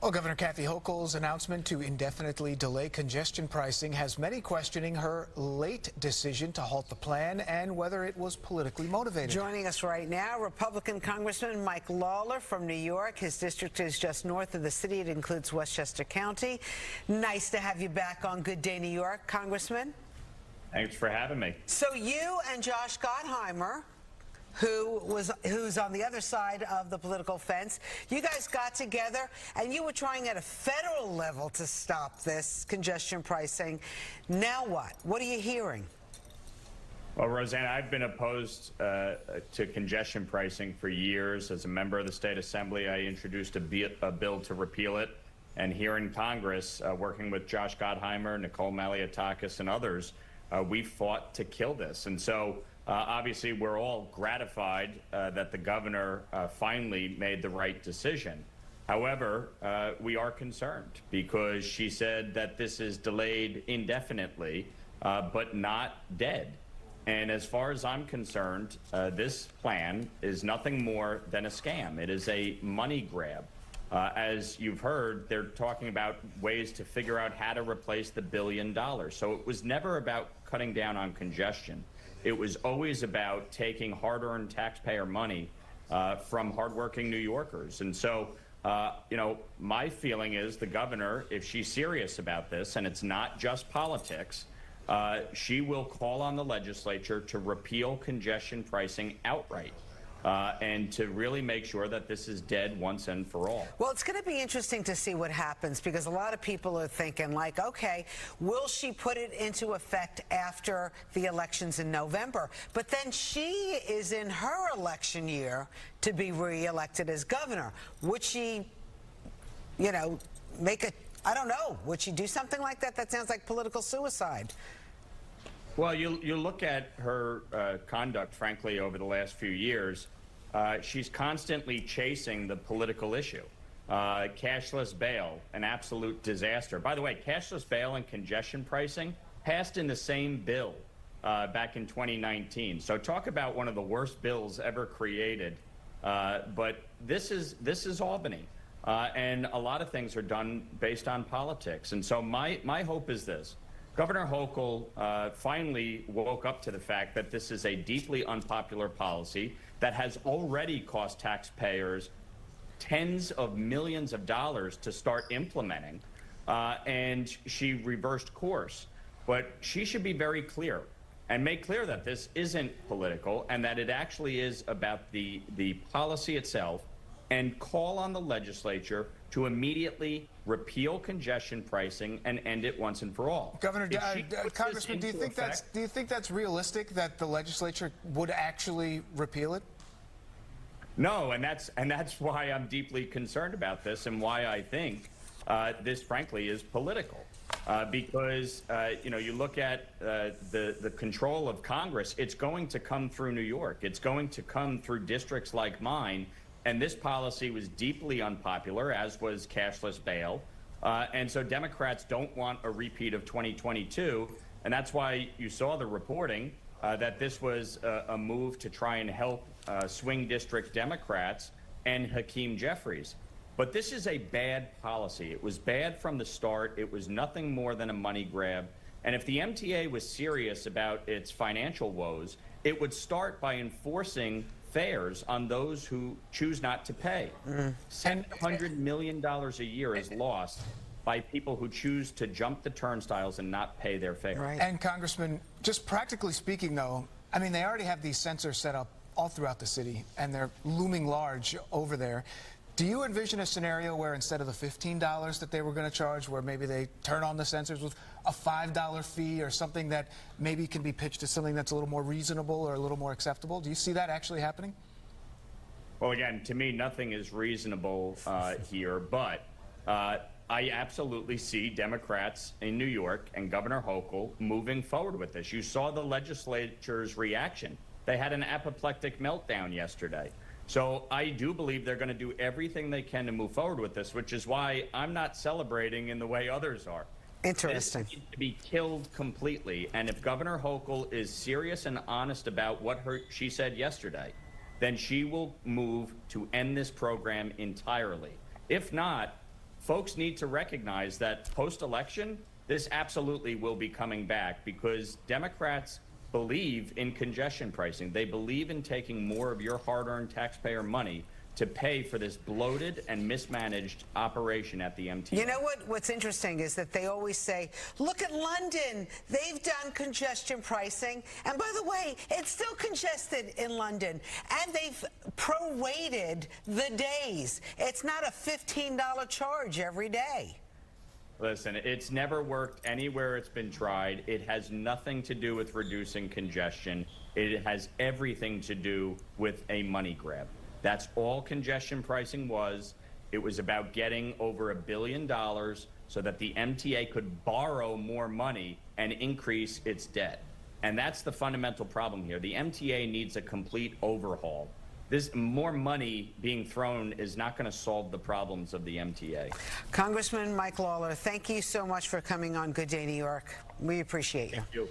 Well, Governor Kathy Hochul's announcement to indefinitely delay congestion pricing has many questioning her late decision to halt the plan and whether it was politically motivated. Joining us right now, Republican Congressman Mike Lawler from New York. His district is just north of the city. It includes Westchester County. Nice to have you back on Good Day New York, Congressman. Thanks for having me. So you and Josh Gottheimer, who's on the other side of the political fence, you guys got together and you were trying at a federal level to stop this congestion pricing. Now what? What are you hearing? Well, Rosanna, I've been opposed to congestion pricing for years. As a member of the State Assembly, I introduced a bill to repeal it. And here in Congress, working with Josh Gottheimer, Nicole Maliotakis, and others, we fought to kill this. And so obviously, we're all gratified that the governor finally made the right decision. However, we are concerned because she said that this is delayed indefinitely, but not dead. And as far as I'm concerned, this plan is nothing more than a scam. It is a money grab. As you've heard, they're talking about ways to figure out how to replace the $1 billion. So it was never about cutting down on congestion. It was always about taking hard-earned taxpayer money from hardworking New Yorkers. And so, my feeling is the governor, if she's serious about this, and it's not just politics, she will call on the legislature to repeal congestion pricing outright. And to really make sure that this is dead once and for all. Well, it's going to be interesting to see what happens because a lot of people are thinking like, okay, will she put it into effect after the elections in November? But then she is in her election year to be reelected as governor. Would she, I don't know, would she do something like that? That sounds like political suicide. Well, you look at her conduct, frankly, over the last few years. She's constantly chasing the political issue. Cashless bail, an absolute disaster. By the way, cashless bail and congestion pricing passed in the same bill back in 2019. So talk about one of the worst bills ever created. But this is Albany. And a lot of things are done based on politics. And so my hope is this. Governor Hochul finally woke up to the fact that this is a deeply unpopular policy that has already cost taxpayers tens of millions of dollars to start implementing, and she reversed course. But she should be very clear and make clear that this isn't political and that it actually is about the policy itself, and call on the legislature to immediately repeal congestion pricing and end it once and for all. Governor, Congressman, do you think that's realistic that the legislature would actually repeal it? No, and that's why I'm deeply concerned about this and why I think this, frankly, is political. Because you look at the control of Congress, it's going to come through New York. It's going to come through districts like mine. And this policy was deeply unpopular, as was cashless bail. And so Democrats don't want a repeat of 2022. And that's why you saw the reporting that this was a move to try and help swing district Democrats and Hakeem Jeffries. But this is a bad policy. It was bad from the start. It was nothing more than a money grab. And if the MTA was serious about its financial woes, it would start by enforcing fares on those who choose not to pay. $700 million a year is lost by people who choose to jump the turnstiles and not pay their fare. Right. And Congressman, just practically speaking, though, I mean, they already have these sensors set up all throughout the city, and they're looming large over there. Do you envision a scenario where instead of the $15 that they were going to charge, where maybe they turn on the sensors with a $5 fee or something that maybe can be pitched as something that's a little more reasonable or a little more acceptable? Do you see that actually happening? Well, again, to me, nothing is reasonable here, but I absolutely see Democrats in New York and Governor Hochul moving forward with this. You saw the legislature's reaction. They had an apoplectic meltdown yesterday. So I do believe they're going to do everything they can to move forward with this, which is why I'm not celebrating in the way others are. Interesting. This needs to be killed completely. And if Governor Hochul is serious and honest about what she said yesterday, then she will move to end this program entirely. If not, folks need to recognize that post-election, this absolutely will be coming back because Democrats believe in congestion pricing. They believe in taking more of your hard-earned taxpayer money to pay for this bloated and mismanaged operation at the MTA. You know what's interesting is that they always say, look at London, they've done congestion pricing, and by the way, it's still congested in London, and they've prorated the days. It's not a $15 charge every day. Listen, it's never worked anywhere it's been tried. It has nothing to do with reducing congestion. It has everything to do with a money grab. That's all congestion pricing was. It was about getting over $1 billion so that the MTA could borrow more money and increase its debt. And that's the fundamental problem here. The MTA needs a complete overhaul. This more money being thrown is not going to solve the problems of the MTA. Congressman Mike Lawler, thank you so much for coming on Good Day New York. We appreciate you. Thank you.